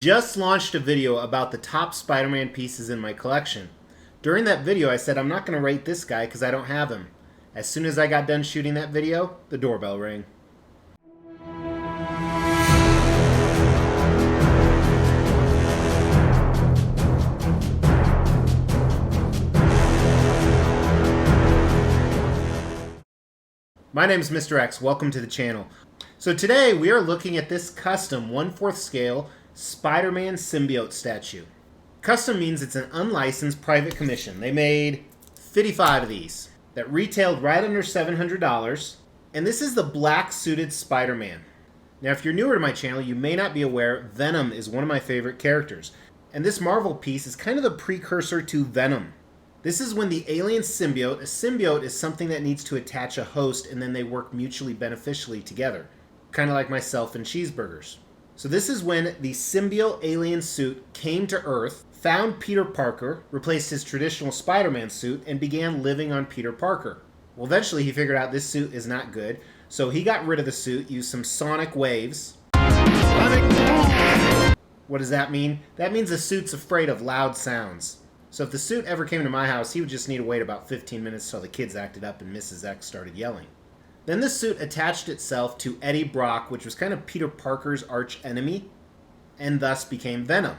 Just launched a video about the top Spider-Man pieces in my collection. During that video I said I'm not going to rate this guy because I don't have him. As soon as I got done shooting that video, the doorbell rang. My name's Mr. X, welcome to the channel. So today we are looking at this custom 1/4 scale Spider-Man Symbiote statue. Custom means it's an unlicensed private commission. They made 55 of these that retailed right under $700, and this is the black suited Spider-Man. Now if you're newer to my channel, you may not be aware Venom is one of my favorite characters, and this Marvel piece is kind of the precursor to Venom. This is when the alien symbiote, a symbiote is something that needs to attach a host and then they work mutually beneficially together. Kind of like myself and cheeseburgers. So this is when the symbiote alien suit came to Earth, found Peter Parker, replaced his traditional Spider-Man suit, and began living on Peter Parker. Well, eventually he figured out this suit is not good, so he got rid of the suit, used some sonic waves. What does that mean? That means the suit's afraid of loud sounds. So if the suit ever came to my house, he would just need to wait about 15 minutes till the kids acted up and Mrs. X started yelling. Then the suit attached itself to Eddie Brock, which was kind of Peter Parker's arch enemy, and thus became Venom.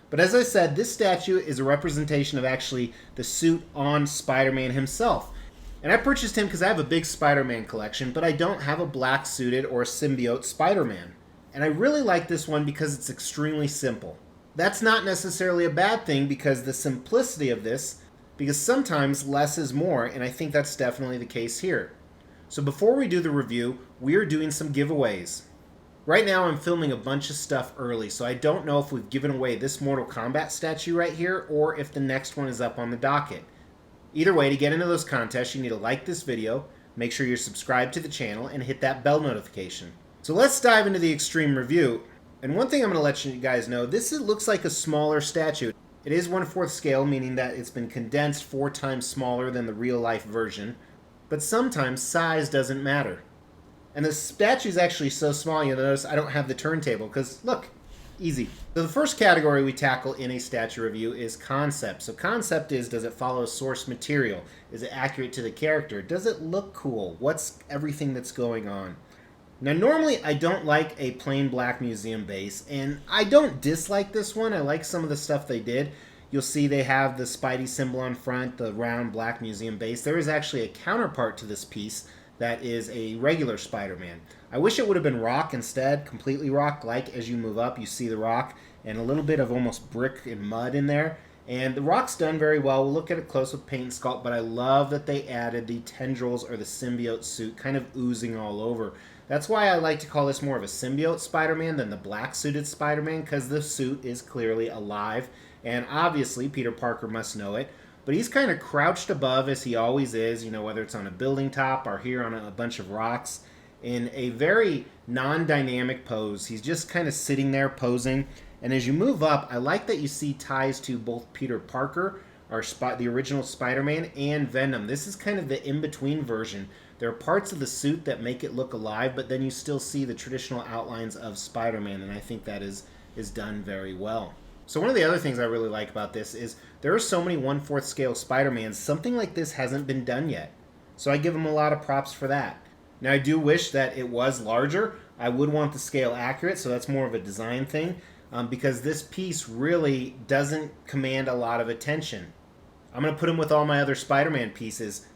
But as I said, this statue is a representation of actually the suit on Spider-Man himself. And I purchased him because I have a big Spider-Man collection, but I don't have a black suited or symbiote Spider-Man. And I really like this one because it's extremely simple. That's not necessarily a bad thing because the simplicity of this, because sometimes less is more, and I think that's definitely the case here. So before we do the review, we are doing some giveaways. Right now I'm filming a bunch of stuff early, so I don't know if we've given away this Mortal Kombat statue right here, or if the next one is up on the docket. Either way, to get into those contests, you need to like this video, make sure you're subscribed to the channel, and hit that bell notification. So let's dive into the extreme review. And one thing I'm going to let you guys know, this looks like a smaller statue. It is 1/4 scale, meaning that it's been condensed 4 times smaller than the real life version. But sometimes size doesn't matter. And the statue is actually so small, you'll notice I don't have the turntable, because look, easy. So the first category we tackle in a statue review is concept. So concept is, does it follow source material? Is it accurate to the character? Does it look cool? What's everything that's going on? Now normally I don't like a plain black museum base, and I don't dislike this one. I like some of the stuff they did. You'll see they have the Spidey symbol on front, the round black museum base. There is actually a counterpart to this piece that is a regular Spider-Man. I wish it would have been rock instead, completely rock, like as you move up you see the rock and a little bit of almost brick and mud in there. And the rock's done very well. We'll look at it close with paint and sculpt, but I love that they added the tendrils or the symbiote suit kind of oozing all over. That's why I like to call this more of a symbiote Spider-Man than the black suited Spider-Man, because the suit is clearly alive. And obviously, Peter Parker must know it, but he's kind of crouched above, as he always is, you know, whether it's on a building top or here on a bunch of rocks, in a very non-dynamic pose. He's just kind of sitting there posing. And as you move up, I like that you see ties to both Peter Parker, the original Spider-Man, and Venom. This is kind of the in-between version. There are parts of the suit that make it look alive, but then you still see the traditional outlines of Spider-Man, and I think that is done very well. So one of the other things I really like about this is there are so many 1/4 scale Spider-Mans, something like this hasn't been done yet. So I give them a lot of props for that. Now I do wish that it was larger. I would want the scale accurate, so that's more of a design thing, because this piece really doesn't command a lot of attention. I'm going to put him with all my other Spider-Man pieces.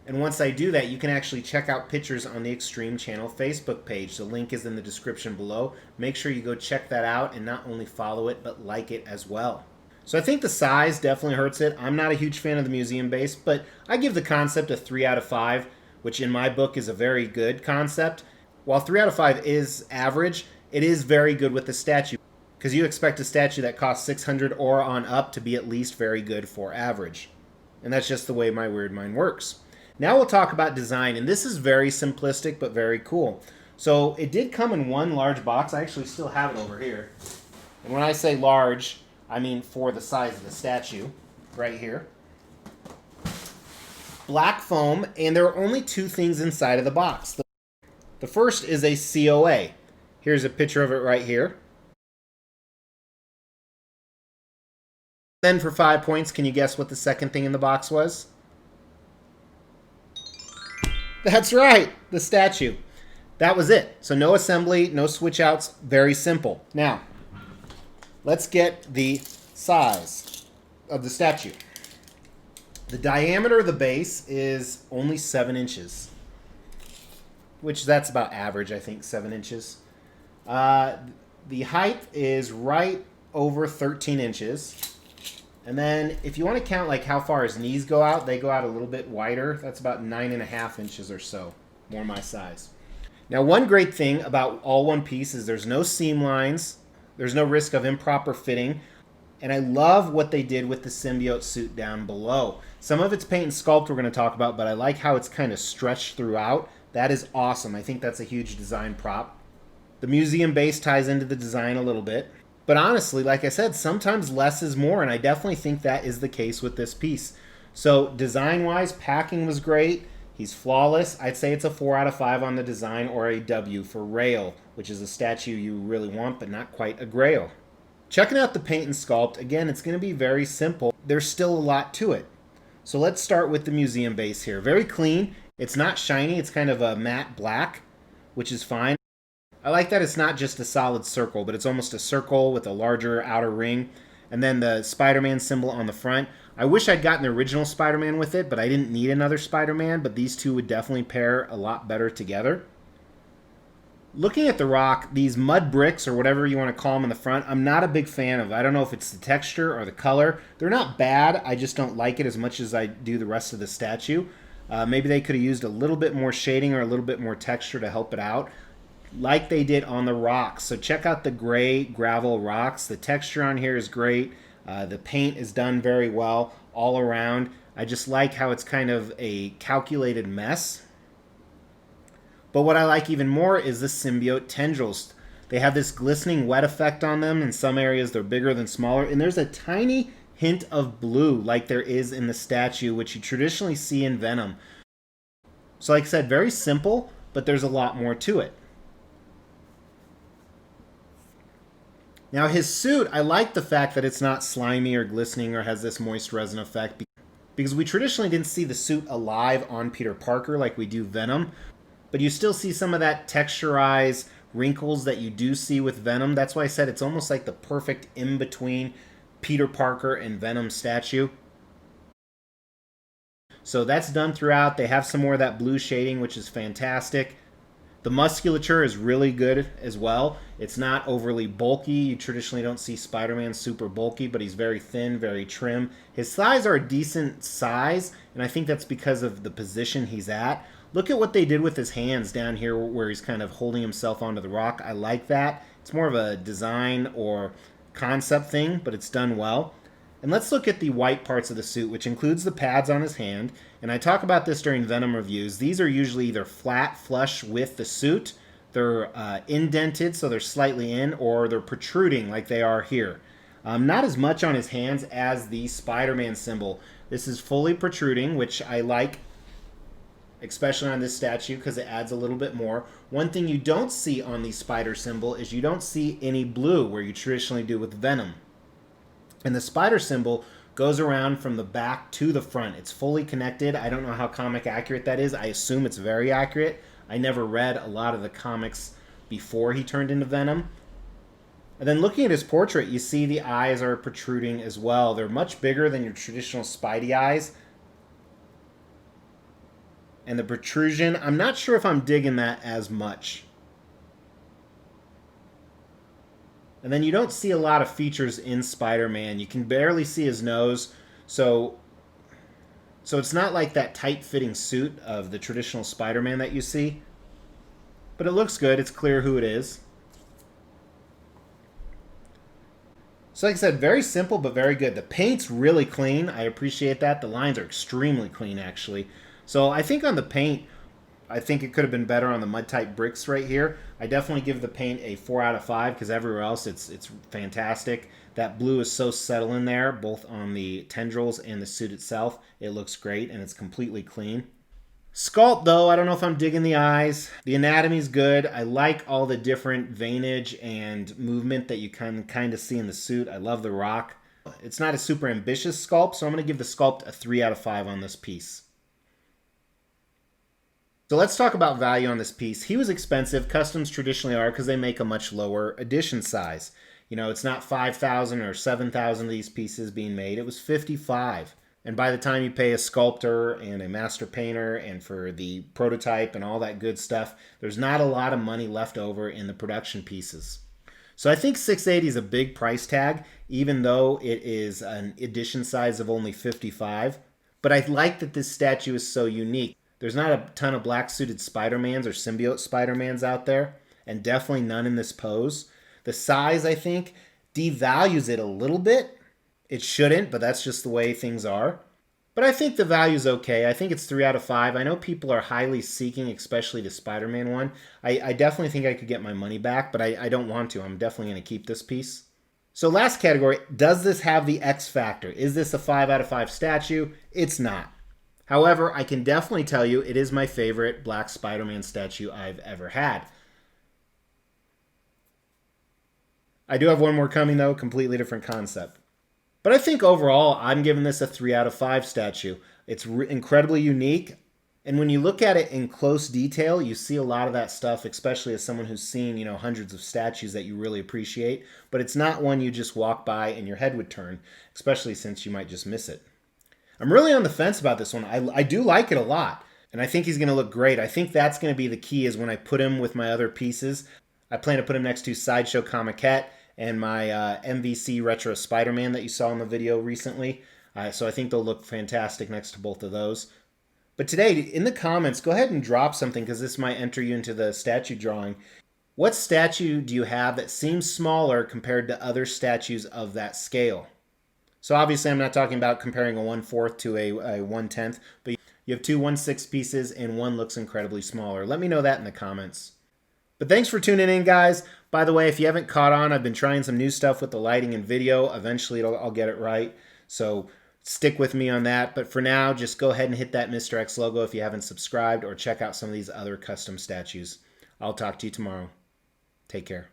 And once I do that, you can actually check out pictures on the Xtreme Channel Facebook page. The link is in the description below. Make sure you go check that out and not only follow it, but like it as well. So I think the size definitely hurts it. I'm not a huge fan of the museum base, but I give the concept a 3 out of 5, which in my book is a very good concept. While 3 out of 5 is average, it is very good with the statue, because you expect a statue that costs $600 or on up to be at least very good for average. And that's just the way my weird mind works. Now we'll talk about design, and this is very simplistic but very cool. So it did come in one large box. I actually still have it over here. And when I say large, I mean for the size of the statue, right here. Black foam, and there are only 2 things inside of the box. The first is a COA. Here's a picture of it right here. Then for 5 points, can you guess what the second thing in the box was? That's right, the statue. That was it. So no assembly, no switch outs, very simple. Now, let's get the size of the statue. The diameter of the base is only 7 inches, which that's about average, I think, 7 inches. The height is right over 13 inches. And then if you want to count like how far his knees go out, they go out a little bit wider. That's about 9.5 inches or so, more my size. Now, one great thing about all one piece is there's no seam lines. There's no risk of improper fitting. And I love what they did with the symbiote suit down below. Some of it's paint and sculpt we're going to talk about, but I like how it's kind of stretched throughout. That is awesome. I think that's a huge design prop. The museum base ties into the design a little bit. But honestly, like I said, sometimes less is more, and I definitely think that is the case with this piece. So design-wise, packing was great. He's flawless. I'd say it's a 4 out of 5 on the design, or a W for Rail, which is a statue you really want, but not quite a Grail. Checking out the paint and sculpt, again, it's going to be very simple. There's still a lot to it. So let's start with the museum base here. Very clean. It's not shiny. It's kind of a matte black, which is fine. I like that it's not just a solid circle, but it's almost a circle with a larger outer ring. And then the Spider-Man symbol on the front. I wish I'd gotten the original Spider-Man with it, but I didn't need another Spider-Man, but these two would definitely pair a lot better together. Looking at the rock, these mud bricks, or whatever you want to call them in the front, I'm not a big fan of. I don't know if it's the texture or the color. They're not bad, I just don't like it as much as I do the rest of the statue. Maybe they could have used a little bit more shading or a little bit more texture to help it out, like they did on the rocks. So check out the gray gravel rocks. The texture on here is great. The paint is done very well all around. I just like how it's kind of a calculated mess. But what I like even more is the symbiote tendrils. They have this glistening wet effect on them. In some areas they're bigger than smaller. And there's a tiny hint of blue like there is in the statue, which you traditionally see in Venom. So like I said, very simple, but there's a lot more to it. Now his suit, I like the fact that it's not slimy or glistening or has this moist resin effect, because we traditionally didn't see the suit alive on Peter Parker like we do Venom, but you still see some of that texturized wrinkles that you do see with Venom. That's why I said it's almost like the perfect in-between Peter Parker and Venom statue. So that's done throughout. They have some more of that blue shading, which is fantastic. The musculature is really good as well. It's not overly bulky. You traditionally don't see Spider-Man super bulky, but he's very thin, very trim. His thighs are a decent size, and I think that's because of the position he's at. Look at what they did with his hands down here where he's kind of holding himself onto the rock. I like that. It's more of a design or concept thing, but it's done well. And let's look at the white parts of the suit, which includes the pads on his hand. And I talk about this during Venom reviews. These are usually either flat, flush with the suit, they're indented, so they're slightly in, or they're protruding like they are here. Not as much on his hands as the Spider-Man symbol. This is fully protruding, which I like, especially on this statue, because it adds a little bit more. One thing you don't see on the spider symbol is you don't see any blue, where you traditionally do with Venom. And the spider symbol goes around from the back to the front. It's fully connected. I don't know how comic accurate that is. I assume it's very accurate. I never read a lot of the comics before he turned into Venom. And then looking at his portrait, you see the eyes are protruding as well. They're much bigger than your traditional Spidey eyes. And the protrusion, I'm not sure if I'm digging that as much. And then you don't see a lot of features in Spider-Man. You can barely see his nose. So it's not like that tight-fitting suit of the traditional Spider-Man that you see. But it looks good. It's clear who it is. So like I said, very simple but very good. The paint's really clean. I appreciate that. The lines are extremely clean, actually. So I think on the paint, I think it could have been better on the mud-type bricks right here. I definitely give the paint a 4 out of 5 because everywhere else it's fantastic. That blue is so settled in there, both on the tendrils and the suit itself. It looks great and it's completely clean. Sculpt, though, I don't know if I'm digging the eyes. The anatomy's good. I like all the different veinage and movement that you can kind of see in the suit. I love the rock. It's not a super ambitious sculpt, so I'm going to give the sculpt a 3 out of 5 on this piece. So let's talk about value on this piece. He was expensive. Customs traditionally are because they make a much lower edition size. You know, it's not 5,000 or 7,000 of these pieces being made. It was 55. And by the time you pay a sculptor and a master painter and for the prototype and all that good stuff, there's not a lot of money left over in the production pieces. So I think 680 is a big price tag, even though it is an edition size of only 55. But I like that this statue is so unique. There's not a ton of black suited Spider-Mans or symbiote Spider-Mans out there, and definitely none in this pose. The size, I think, devalues it a little bit. It shouldn't, but that's just the way things are. But I think the value's okay. I think it's 3 out of 5. I know people are highly seeking, especially the Spider-Man one. I definitely think I could get my money back, but I don't want to. I'm definitely going to keep this piece. So last category, does this have the X factor? Is this a 5 out of 5 statue? It's not. However, I can definitely tell you it is my favorite black Spider-Man statue I've ever had. I do have one more coming though, completely different concept. But I think overall, I'm giving this a 3 out of 5 statue. It's incredibly unique. And when you look at it in close detail, you see a lot of that stuff, especially as someone who's seen, you know, hundreds of statues that you really appreciate. But it's not one you just walk by and your head would turn, especially since you might just miss it. I'm really on the fence about this one. I do like it a lot. And I think he's going to look great. I think that's going to be the key is when I put him with my other pieces. I plan to put him next to Sideshow Comiquette and my MVC Retro Spider-Man that you saw in the video recently. So I think they'll look fantastic next to both of those. But today, in the comments, go ahead and drop something because this might enter you into the statue drawing. What statue do you have that seems smaller compared to other statues of that scale? So obviously I'm not talking about comparing a 1/4 to a 1/10, but you have two 1/6 pieces and one looks incredibly smaller. Let me know that in the comments. But thanks for tuning in, guys. By the way, if you haven't caught on, I've been trying some new stuff with the lighting and video. Eventually I'll get it right. So stick with me on that. But for now, just go ahead and hit that Mr. X logo if you haven't subscribed or check out some of these other custom statues. I'll talk to you tomorrow. Take care.